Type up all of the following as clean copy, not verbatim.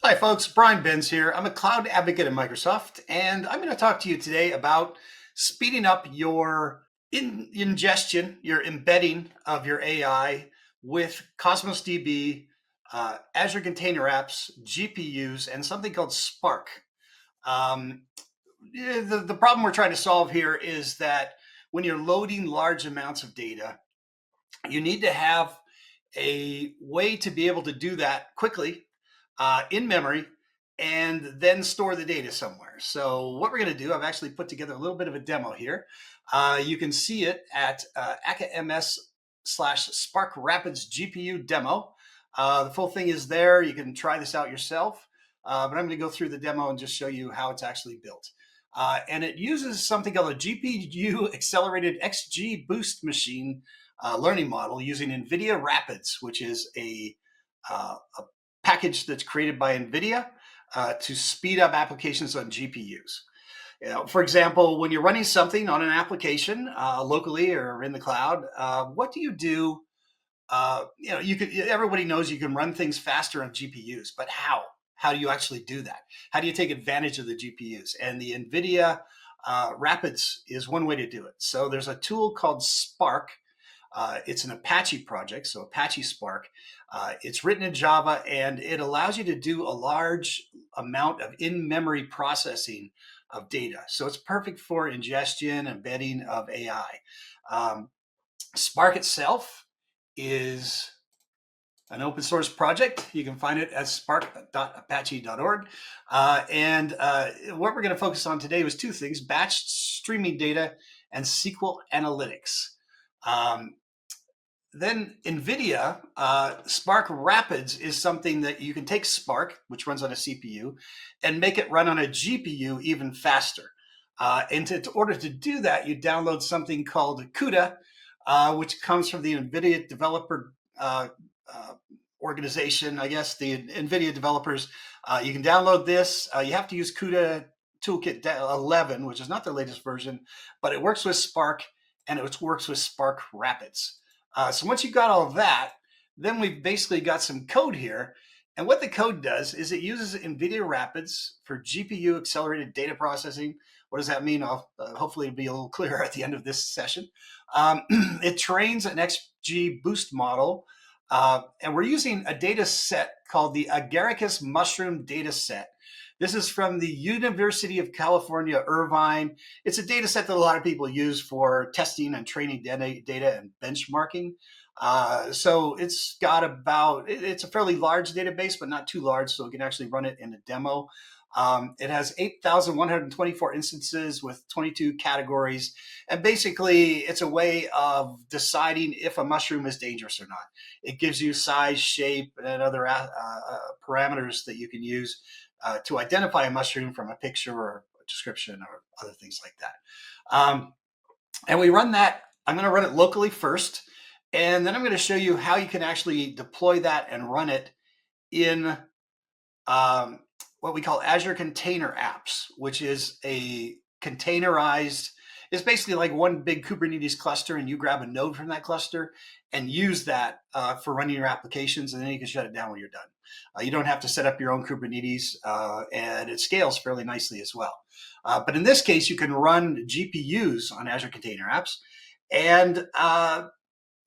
Hi folks, Brian Benz here. I'm a cloud advocate at Microsoft, and I'm going to talk to you today about speeding up your ingestion, your embedding of your AI with Cosmos DB, Azure Container Apps, GPUs, and something called Spark. Um, the problem we're trying to solve here is that when you're loading large amounts of data, you need to have a way to be able to do that quickly in memory and then store the data somewhere. So what we're going to do, I've actually put together a little bit of a demo here. You can see it at aka.ms/Spark Rapids GPU demo. The full thing is there. You can try this out yourself, but I'm going to go through the demo and just show you how it's actually built. And it uses something called a GPU accelerated XG boost machine learning model using NVIDIA Rapids, which is a package that's created by NVIDIA to speed up applications on GPUs. For example, when you're running something on an application locally or in the cloud, what do you do? Everybody knows you can run things faster on GPUs, but how? How do you actually do that? How do you take advantage of the GPUs? And the NVIDIA Rapids is one way to do it. So there's a tool called Spark. It's an Apache project, so Apache Spark. It's written in Java, and it allows you to do a large amount of in-memory processing of data. So it's perfect for ingestion, embedding of AI. Spark itself is an open source project. You can find it at spark.apache.org. What we're going to focus on today was two things: batch streaming data and SQL analytics. Then NVIDIA Spark Rapids is something that you can take Spark, which runs on a CPU, and make it run on a GPU even faster. In order to do that, you download something called CUDA, which comes from the NVIDIA developer organization, I guess, the NVIDIA developers. You can download this. You have to use CUDA Toolkit 11, which is not the latest version, but it works with Spark and it works with Spark Rapids. So once you've got all of that, then we've basically got some code here. And what the code does is it uses NVIDIA Rapids for GPU accelerated data processing. What does that mean? Hopefully it'll be a little clearer at the end of this session. It trains an XG boost model, and we're using a data set called the Agaricus mushroom data set. This is from the University of California, Irvine. It's a data set that a lot of people use for testing and training data and benchmarking. So it's a fairly large database, but not too large, so we can actually run it in a demo. It has 8,124 instances with 22 categories. And basically, it's a way of deciding if a mushroom is dangerous or not. It gives you size, shape, and other parameters that you can use to identify a mushroom from a picture or a description or other things like that. And we run that. I'm going to run it locally first, and then I'm going to show you how you can actually deploy that and run it in what we call Azure Container Apps, which is a containerized, it's basically like one big Kubernetes cluster, and you grab a node from that cluster and use that for running your applications, and then you can shut it down when you're done. You don't have to set up your own Kubernetes, and it scales fairly nicely as well. But in this case, you can run GPUs on Azure Container Apps, and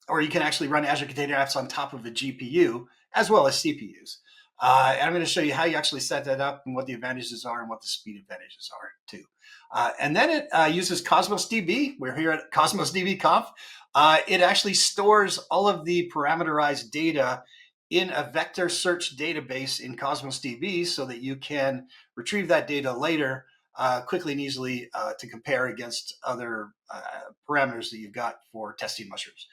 or you can actually run Azure Container Apps on top of a GPU as well as CPUs. And I'm going to show you how you actually set that up and what the advantages are and what the speed advantages are too. And then it uses Cosmos DB. We're here at Cosmos DB Conf. It actually stores all of the parameterized data in a vector search database in Cosmos DB so that you can retrieve that data later quickly and easily to compare against other parameters that you've got for testing mushrooms.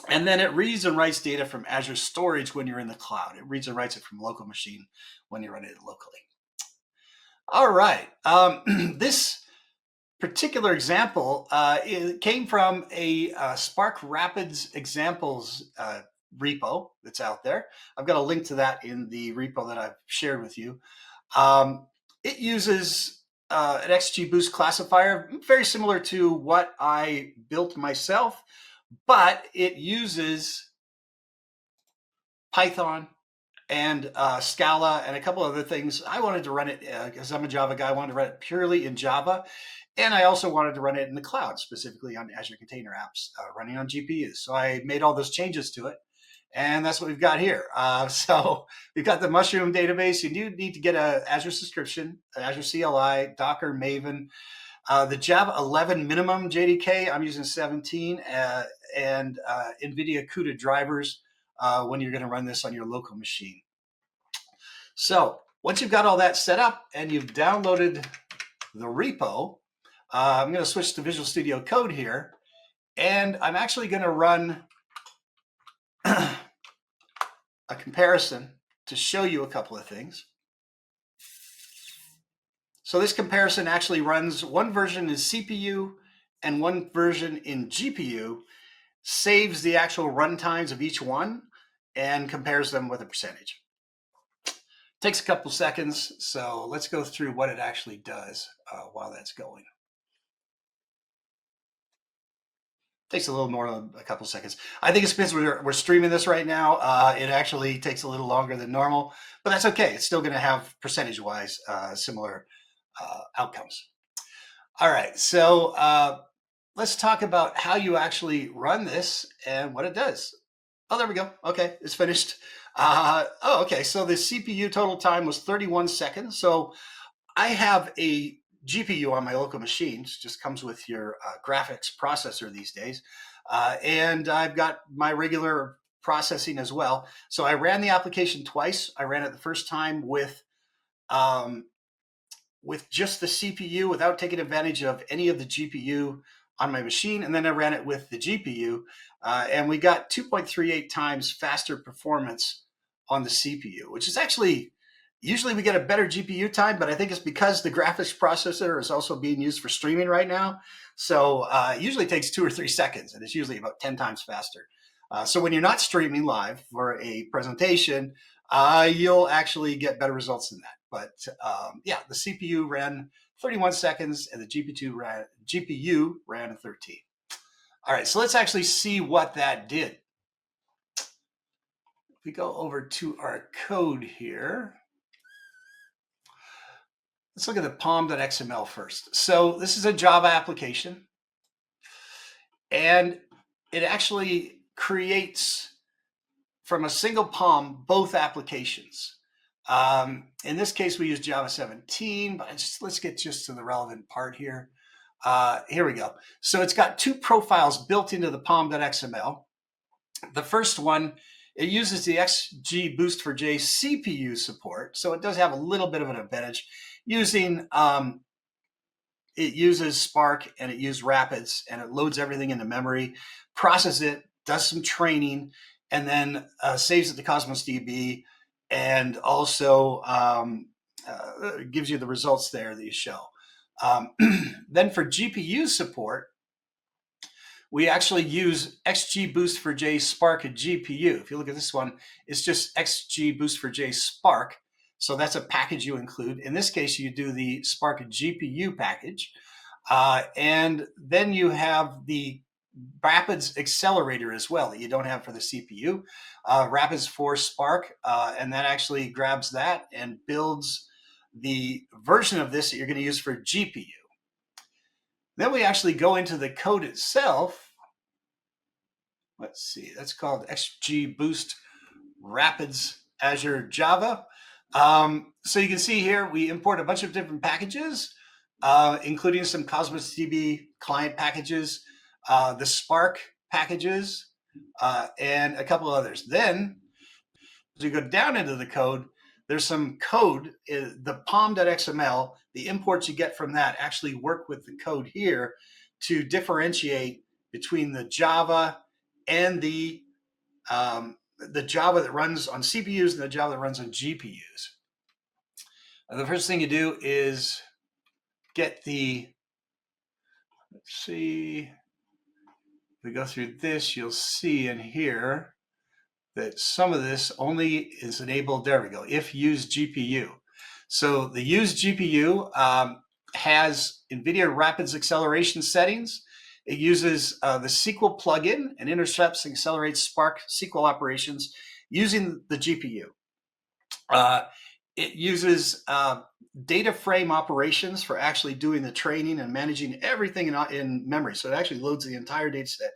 And then it reads and writes data from Azure storage when you're in the cloud. It reads and writes it from local machine when you're running it locally. All right. This particular example it came from a Spark Rapids examples repo that's out there. I've got a link to that in the repo that I've shared with you. It uses an XGBoost classifier, very similar to what I built myself, but it uses Python and Scala and a couple other things. I wanted to run it because I'm a Java guy. I wanted to run it purely in Java. And I also wanted to run it in the cloud, specifically on Azure Container Apps, running on GPUs. So I made all those changes to it. And that's what we've got here. So we've got the Mushroom database. You do need to get an Azure subscription, Azure CLI, Docker, Maven, the Java 11 minimum JDK. I'm using 17, and NVIDIA CUDA drivers when you're going to run this on your local machine. So once you've got all that set up and you've downloaded the repo, I'm going to switch to Visual Studio Code here, and I'm actually going to run a comparison to show you a couple of things. So this comparison actually runs one version in CPU and one version in GPU, saves the actual run times of each one, and compares them with a percentage. Takes a couple seconds, so let's go through what it actually does while that's going. Takes a little more than a couple seconds. I think it's because we're streaming this right now. It actually takes a little longer than normal, but that's okay. It's still going to have percentage-wise similar outcomes. All right, so let's talk about how you actually run this and what it does. Oh, there we go. Okay, it's finished. Okay, so the CPU total time was 31 seconds. So I have a GPU on my local machines, just comes with your graphics processor these days. And I've got my regular processing as well. So I ran the application twice. I ran it the first time with just the CPU without taking advantage of any of the GPU on my machine. And then I ran it with the GPU and we got 2.38 times faster performance on the CPU, which is actually, usually we get a better GPU time, but I think it's because the graphics processor is also being used for streaming right now. So it usually takes 2 or 3 seconds, and it's usually about 10 times faster. So when you're not streaming live for a presentation, you'll actually get better results than that. But yeah, the CPU ran 31 seconds and the GPU ran 13. All right, so let's actually see what that did. If we go over to our code here, let's look at the pom.xml first. So this is a Java application, and it actually creates from a single POM both applications. In this case, we use Java 17, but let's get just to the relevant part here. Here we go. So it's got 2 profiles built into the pom.xml. The first one, it uses the XGBoost4J CPU support, so it does have a little bit of an advantage using, it uses Spark and it uses Rapids, and it loads everything into memory, processes it, does some training, and then saves it to Cosmos DB, and also gives you the results there that you show. Then for GPU support, we actually use XGBoost4J Spark GPU. If you look at this one, it's just XGBoost4J Spark. So that's a package you include. In this case, you do the Spark GPU package. And then you have the Rapids accelerator as well that you don't have for the CPU. Rapids for Spark, and that actually grabs that and builds the version of this that you're going to use for GPU. Then we actually go into the code itself. Let's see, that's called XGBoost Rapids Azure Java. So you can see here, we import a bunch of different packages, including some Cosmos DB client packages, the Spark packages, and a couple others. Then, as you go down into the code, there's some code, the pom.xml, the imports you get from that actually work with the code here to differentiate between the Java and the Java that runs on CPUs and the Java that runs on GPUs. The first thing you do is get the, let's see, if we go through this, you'll see in here that some of this only is enabled, there we go, if use GPU. So the use GPU has NVIDIA Rapids acceleration settings. It uses the SQL plugin and intercepts and accelerates Spark SQL operations using the GPU. It uses data frame operations for actually doing the training and managing everything in memory. So it actually loads the entire data set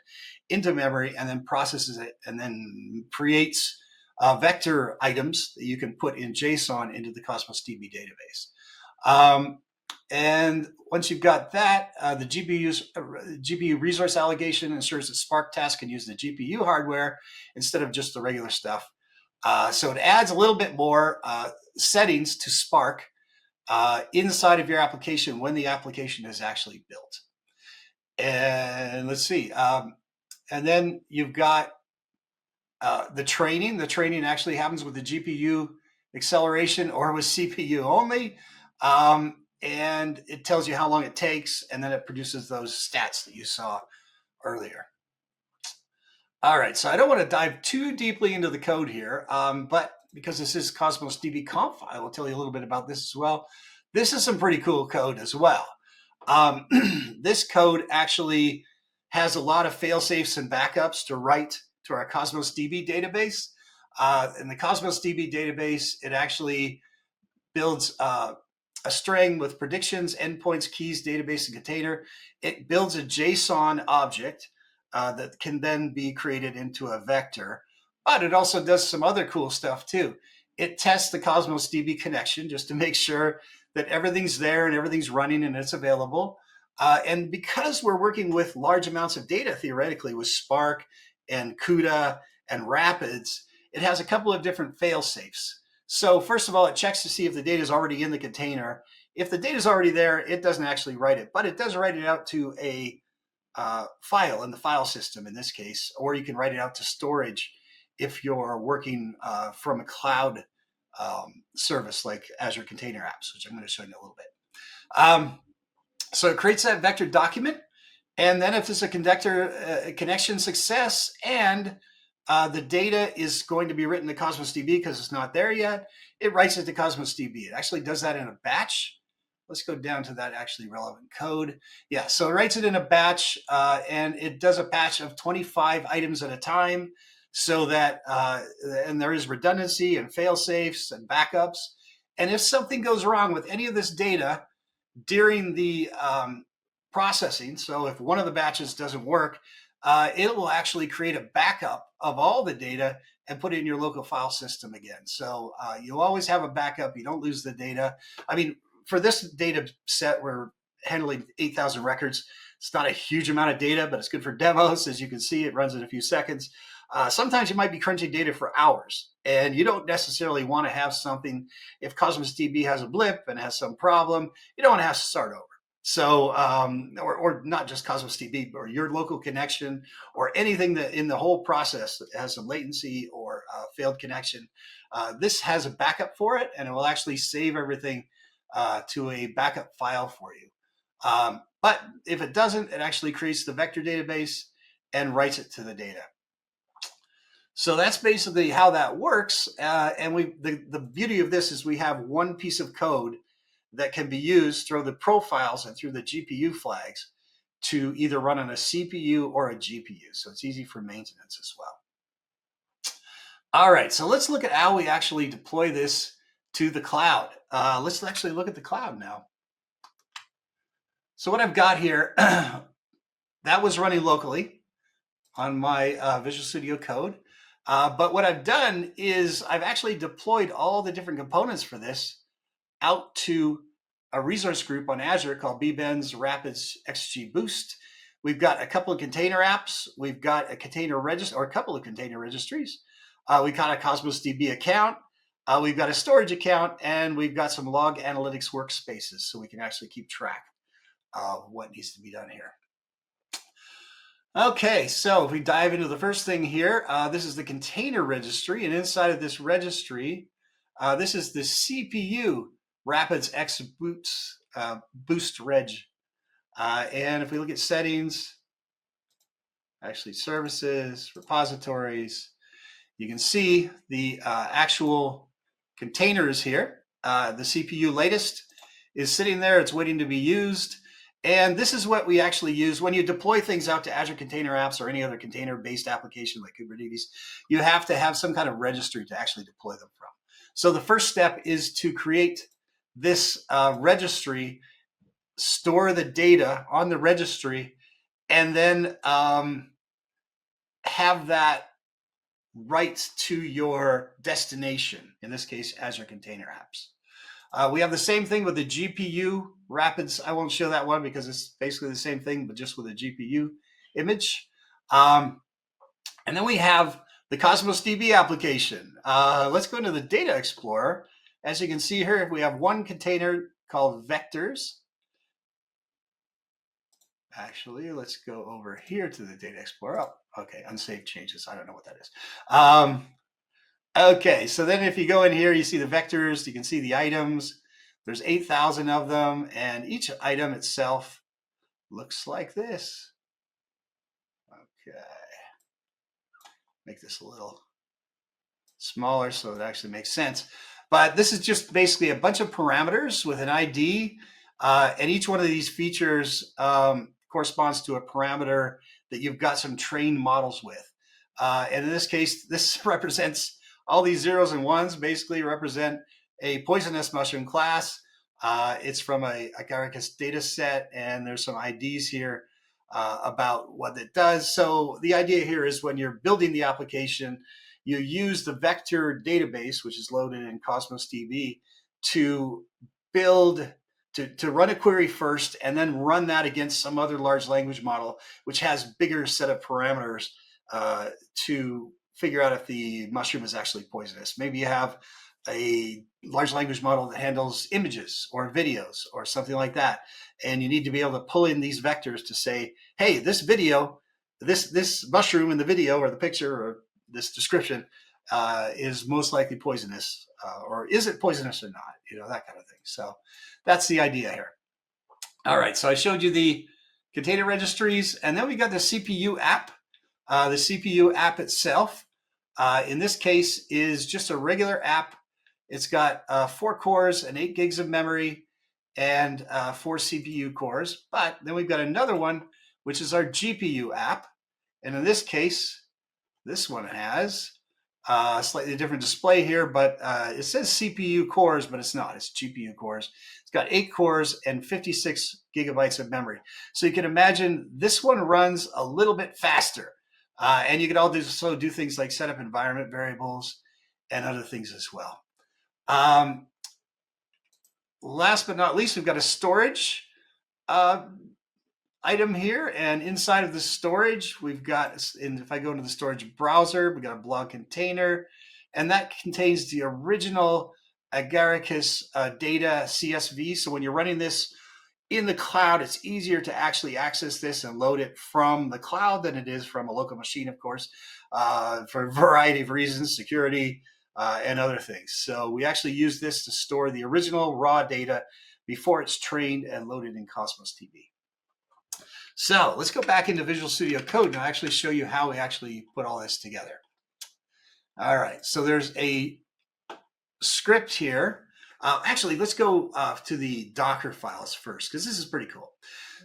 into memory and then processes it and then creates vector items that you can put in JSON into the Cosmos DB database. And once you've got that, the GPU resource allocation ensures that Spark tasks can use the GPU hardware instead of just the regular stuff. So it adds a little bit more settings to Spark inside of your application when the application is actually built. And let's see. And then you've got the training. The training actually happens with the GPU acceleration or with CPU only. And it tells you how long it takes, and then it produces those stats that you saw earlier. All right, so I don't want to dive too deeply into the code here, but because this is Cosmos DB Conf, I will tell you a little bit about this as well. This is some pretty cool code as well. This code actually has a lot of fail-safes and backups to write to our Cosmos DB database. In the Cosmos DB database, it actually builds a string with predictions, endpoints, keys, database, and container. It builds a JSON object that can then be created into a vector. But it also does some other cool stuff too. It tests the Cosmos DB connection just to make sure that everything's there and everything's running and it's available. And because we're working with large amounts of data, theoretically, with Spark and CUDA and Rapids, it has a couple of different fail-safes. So first of all, it checks to see if the data is already in the container. If the data is already there, it doesn't actually write it, but it does write it out to a file in the file system in this case, or you can write it out to storage if you're working from a cloud service like Azure Container Apps, which I'm going to show you in a little bit. So it creates that vector document, and then if it's a connection success and the data is going to be written to Cosmos DB because it's not there yet, it writes it to Cosmos DB. It actually does that in a batch. Let's go down to that actually relevant code. Yeah, so it writes it in a batch, and it does a batch of 25 items at a time, so that, and there is redundancy and fail-safes and backups. And if something goes wrong with any of this data during the processing, so if one of the batches doesn't work, it will actually create a backup of all the data and put it in your local file system again. So you always have a backup. You don't lose the data. I mean, for this data set, we're handling 8,000 records. It's not a huge amount of data, but it's good for demos. As you can see, it runs in a few seconds. Sometimes you might be crunching data for hours, and you don't necessarily want to have something, if Cosmos DB has a blip and has some problem, you don't want to have to start over. So, or not just Cosmos DB, or your local connection, or anything that in the whole process that has some latency or failed connection. This has a backup for it, and it will actually save everything to a backup file for you. But if it doesn't, it actually creates the vector database and writes it to the data. So that's basically how that works. And the beauty of this is we have one piece of code that can be used through the profiles and through the GPU flags to either run on a CPU or a GPU. So it's easy for maintenance as well. All right, so let's look at how we actually deploy this to the cloud. Let's actually look at the cloud now. So what I've got here, that was running locally on my Visual Studio Code. But what I've done is I've actually deployed all the different components for this out to a resource group on Azure called Benz Rapids XG Boost. We've got a couple of container apps. We've got a container registry, or a couple of container registries. We've got a Cosmos DB account. We've got a storage account, and we've got some log analytics workspaces, so we can actually keep track of what needs to be done here. Okay, so if we dive into the first thing here, this is the container registry, and inside of this registry, this is the CPU Rapids X Boost Reg. And if we look at settings, actually services, repositories, you can see the actual containers here. The CPU latest is sitting there. It's waiting to be used. And this is what we actually use when you deploy things out to Azure Container Apps or any other container-based application like Kubernetes. You have to have some kind of registry to actually deploy them from. So the first step is to create this registry, store the data on the registry, and then have that write to your destination, in this case, Azure Container Apps. We have the same thing with the GPU Rapids. I won't show that one because it's basically the same thing, but just with a GPU image. And then we have the Cosmos DB application. Let's go into the Data Explorer. As you can see here, we have one container called vectors. Actually, let's go over here to the Data Explorer. Oh, okay, unsaved changes. I don't know what that is. Okay, so then if you go in here, you see the vectors, you can see the items. There's 8,000 of them, and each item itself looks like this. Okay. Make this a little smaller so it actually makes sense. But this is just basically a bunch of parameters with an ID, and each one of these features corresponds to a parameter that you've got some trained models with. And in this case, this represents all these zeros and ones basically represent a poisonous mushroom class. It's from a agaricus data set, and there's some IDs here about what it does. So the idea here is when you're building the application, you use the vector database, which is loaded in Cosmos DB, to build, to run a query first, and then run that against some other large language model, which has bigger set of parameters to figure out if the mushroom is actually poisonous. Maybe you have a large language model that handles images or videos or something like that, and you need to be able to pull in these vectors to say, hey, this video, this mushroom in the video or the picture or this description is most likely poisonous, or is it poisonous or not? You know, that kind of thing. So that's the idea here. All right, so I showed you the container registries, and then we got the CPU app. The CPU app itself, in this case, is just a regular app. It's got 4 cores and 8 gigs of memory and 4 CPU cores. But then we've got another one, which is our GPU app. And in this case, this one has a slightly different display here, but it says CPU cores, but it's not. It's GPU cores. It's got 8 cores and 56 gigabytes of memory. So you can imagine this one runs a little bit faster. And you can also do things like set up environment variables and other things as well. Last but not least, we've got a storage item here, and inside of the storage, we've got, if I go into the storage browser, we've got a blog container, and that contains the original agaricus data CSV. So when you're running this in the cloud, it's easier to actually access this and load it from the cloud than it is from a local machine, of course, for a variety of reasons, security, and other things. So we actually use this to store the original raw data before it's trained and loaded in Cosmos DB. So let's go back into Visual Studio Code and I'll actually show you how we actually put all this together. All right, so there's a script here. Actually, let's go to the Docker files first, because this is pretty cool.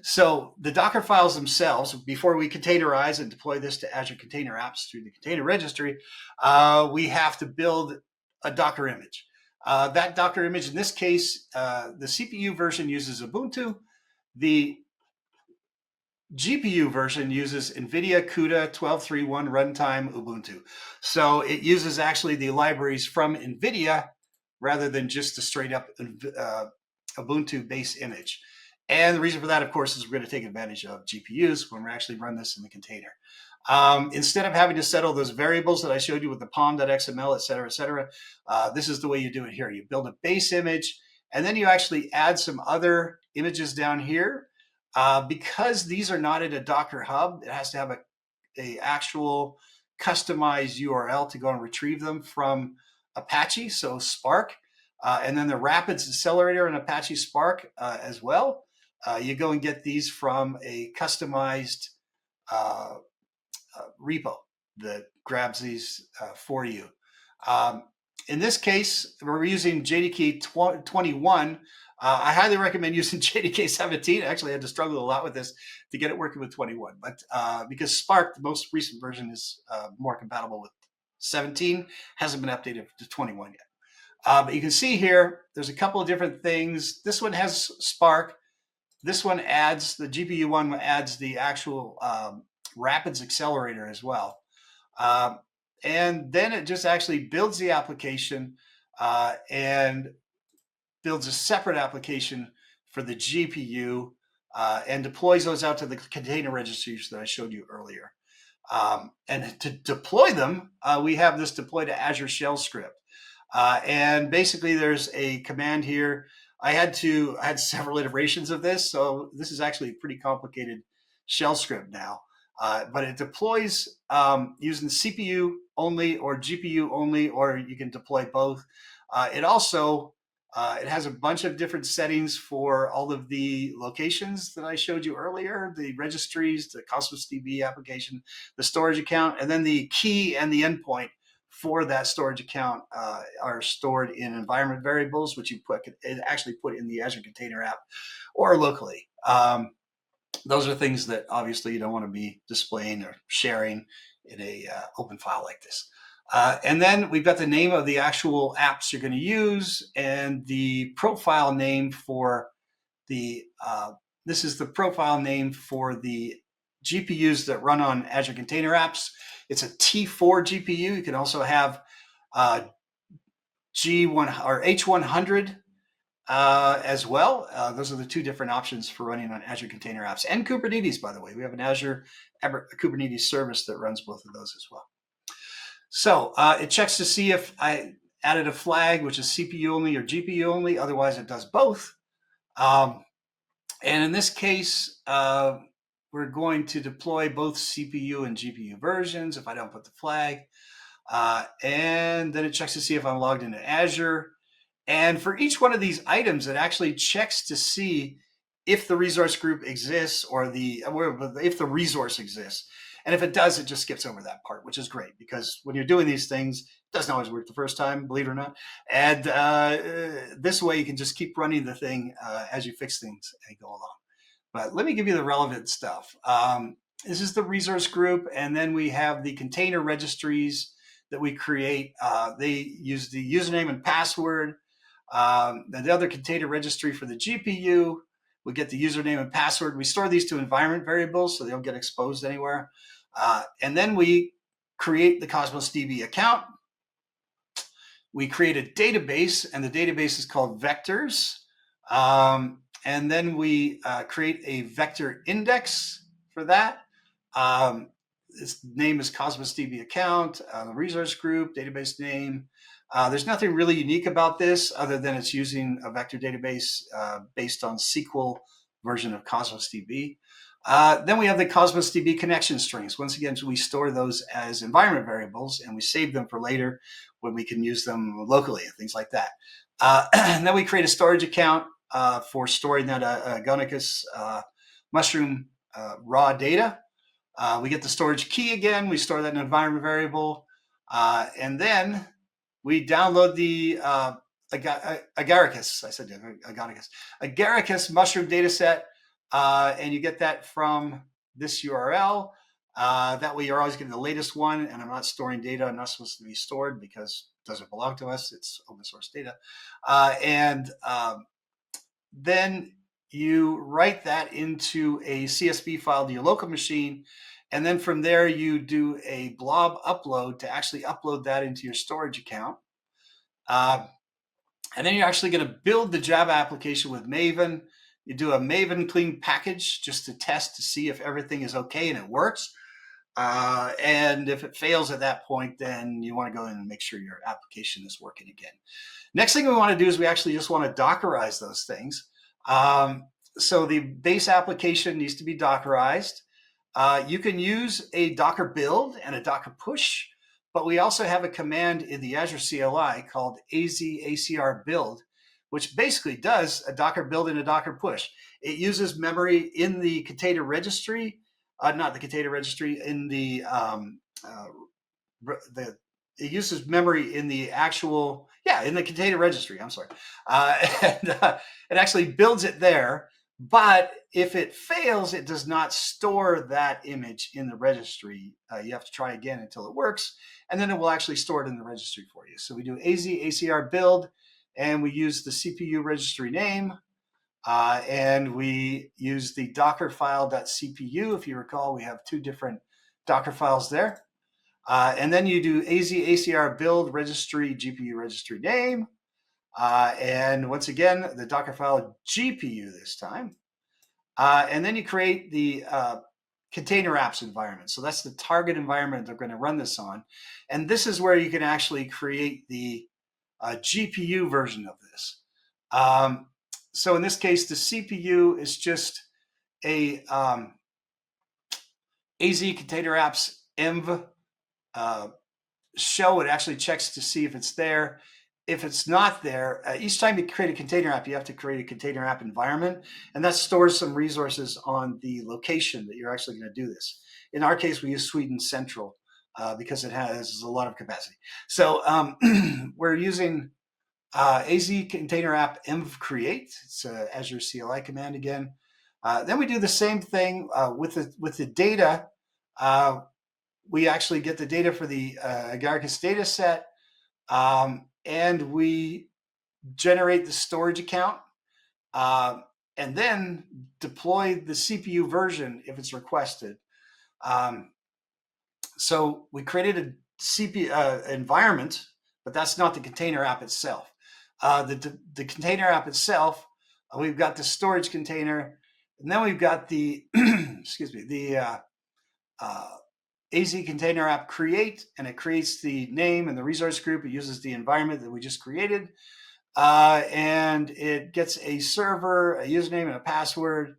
So the Docker files themselves, before we containerize and deploy this to Azure Container Apps through the container registry, we have to build a Docker image. That Docker image, in this case, the CPU version uses Ubuntu. The GPU version uses NVIDIA CUDA 12.3.1 runtime Ubuntu. So it uses actually the libraries from NVIDIA rather than just a straight up Ubuntu base image. And the reason for that, of course, is we're going to take advantage of GPUs when we actually run this in the container. Instead of having to set all those variables that I showed you with the pom.xml, et cetera, this is the way you do it here. You build a base image, and then you actually add some other images down here. Because these are not in a Docker hub, it has to have a actual customized URL to go and retrieve them from Apache, so Spark, and then the Rapids accelerator in Apache Spark as well. You go and get these from a customized repo that grabs these for you. In this case, we're using JDK 21. I highly recommend using JDK 17. I actually had to struggle a lot with this to get it working with 21, but because Spark, the most recent version, is more compatible with 17, hasn't been updated to 21 yet. But you can see here, there's a couple of different things. This one has Spark. This one adds, the GPU one adds the actual Rapids accelerator as well. And then it just actually builds the application and builds a separate application for the GPU and deploys those out to the container registries that I showed you earlier. And to deploy them, we have this deploy to Azure shell script. And basically there's a command here. I had several iterations of this, so this is actually a pretty complicated shell script now. But it deploys using CPU only or GPU only, or you can deploy both. It also it has a bunch of different settings for all of the locations that I showed you earlier, the registries, the Cosmos DB application, the storage account, and then the key and the endpoint for that storage account are stored in environment variables, which you actually put in the Azure Container App or locally. Those are things that obviously you don't want to be displaying or sharing in a open file like this. And then we've got the name of the actual apps you're going to use and the profile name for the, this is the profile name for the GPUs that run on Azure Container Apps. It's a T4 GPU. You can also have G1 or H100 as well. Those are the two different options for running on Azure Container Apps and Kubernetes, by the way. We have an Azure Kubernetes service that runs both of those as well. So it checks to see if I added a flag, which is CPU only or GPU only. Otherwise, it does both. And in this case, we're going to deploy both CPU and GPU versions if I don't put the flag. And then it checks to see if I'm logged into Azure. And for each one of these items, it actually checks to see if the resource group exists or if the resource exists. And if it does, it just skips over that part, which is great because when you're doing these things, it doesn't always work the first time, believe it or not. And this way you can just keep running the thing as you fix things and go along. But let me give you the relevant stuff. This is the resource group, and then we have the container registries that we create. They use the username and password. The other container registry for the GPU, we get the username and password. We store these to environment variables so they don't get exposed anywhere. And then we create the Cosmos DB account. We create a database, and the database is called vectors. And then we create a vector index for that. Its name is Cosmos DB account, the resource group, database name. There's nothing really unique about this other than it's using a vector database based on SQL version of Cosmos DB. Then we have the Cosmos DB connection strings. Once again, we store those as environment variables and we save them for later when we can use them locally and things like that. And then we create a storage account for storing that Agonicus mushroom raw data. We get the storage key again. We store that in an environment variable. And then we download the Agaricus. I said Agonicus. Agaricus mushroom data set. And you get that from this URL. That way you're always getting the latest one. And I'm not storing data I'm not supposed to be stored because it doesn't belong to us. It's open source data. Then you write that into a CSV file to your local machine. And then from there, you do a blob upload to actually upload that into your storage account. And then you're actually going to build the Java application with Maven. You do a Maven clean package just to test to see if everything is okay and it works. And if it fails at that point, then you want to go in and make sure your application is working again. Next thing we want to do is we actually just want to Dockerize those things. So the base application needs to be Dockerized. You can use a Docker build and a Docker push, but we also have a command in the Azure CLI called AZACR build, which basically does a Docker build and a Docker push. It uses memory in the container registry, not the container registry, in the it uses memory in the actual, in the container registry, I'm sorry. And it actually builds it there, But if it fails, it does not store that image in the registry. You have to try again until it works, and then it will actually store it in the registry for you. So we do AZ ACR build, and we use the CPU registry name, and we use the Docker file.cpu. If you recall, we have two different Docker files there. And then you do AZ ACR build registry GPU registry name. And once again, the Docker file GPU this time. And then you create the container apps environment. So that's the target environment they're going to run this on. And this is where you can actually create the GPU version of this. So in this case, the CPU is just a AZ Container Apps env show. It actually checks to see if it's there. If it's not there, each time you create a container app, you have to create a container app environment, and that stores some resources on the location that you're actually going to do this. In our case, we use Sweden Central because it has a lot of capacity. So we're using AZ Container App env create. It's an Azure CLI command again. Then we do the same thing with the data. We actually get the data for the Agaricus data set, and we generate the storage account, and then deploy the CPU version if it's requested. So we created a CPU environment, but that's not the container app itself. The container app itself, we've got the storage container, and then we've got the excuse me, the AZ Container App create, and it creates the name and the resource group. It uses the environment that we just created, and it gets a server, a username, and a password.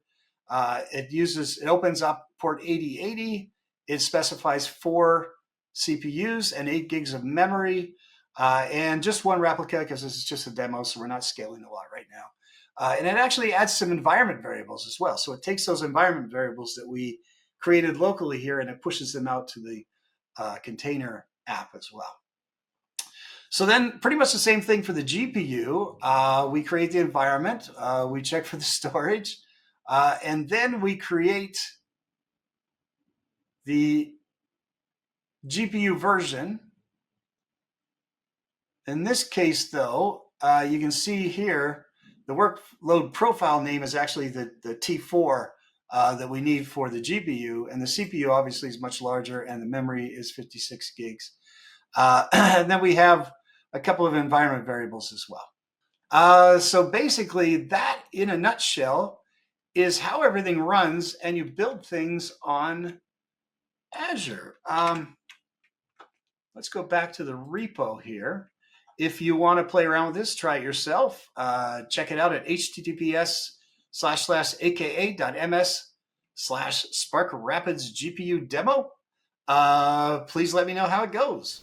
It opens up port 8080. It specifies 4 CPUs and 8 gigs of memory, and just one replica because this is just a demo, so we're not scaling a lot right now. And it actually adds some environment variables as well. So it takes those environment variables that we created locally here, and it pushes them out to the container app as well. So then pretty much the same thing for the GPU. We create the environment, we check for the storage, and then we create the GPU version. In this case, though, you can see here, the workload profile name is actually the T4 that we need for the GPU, and the CPU obviously is much larger, and the memory is 56 gigs. And then we have a couple of environment variables as well. So basically, that in a nutshell is how everything runs, and you build things on Azure. Let's go back to the repo here. If you want to play around with this, try it yourself. Check it out at https://aka.ms/Spark Rapids GPU demo. Please let me know how it goes.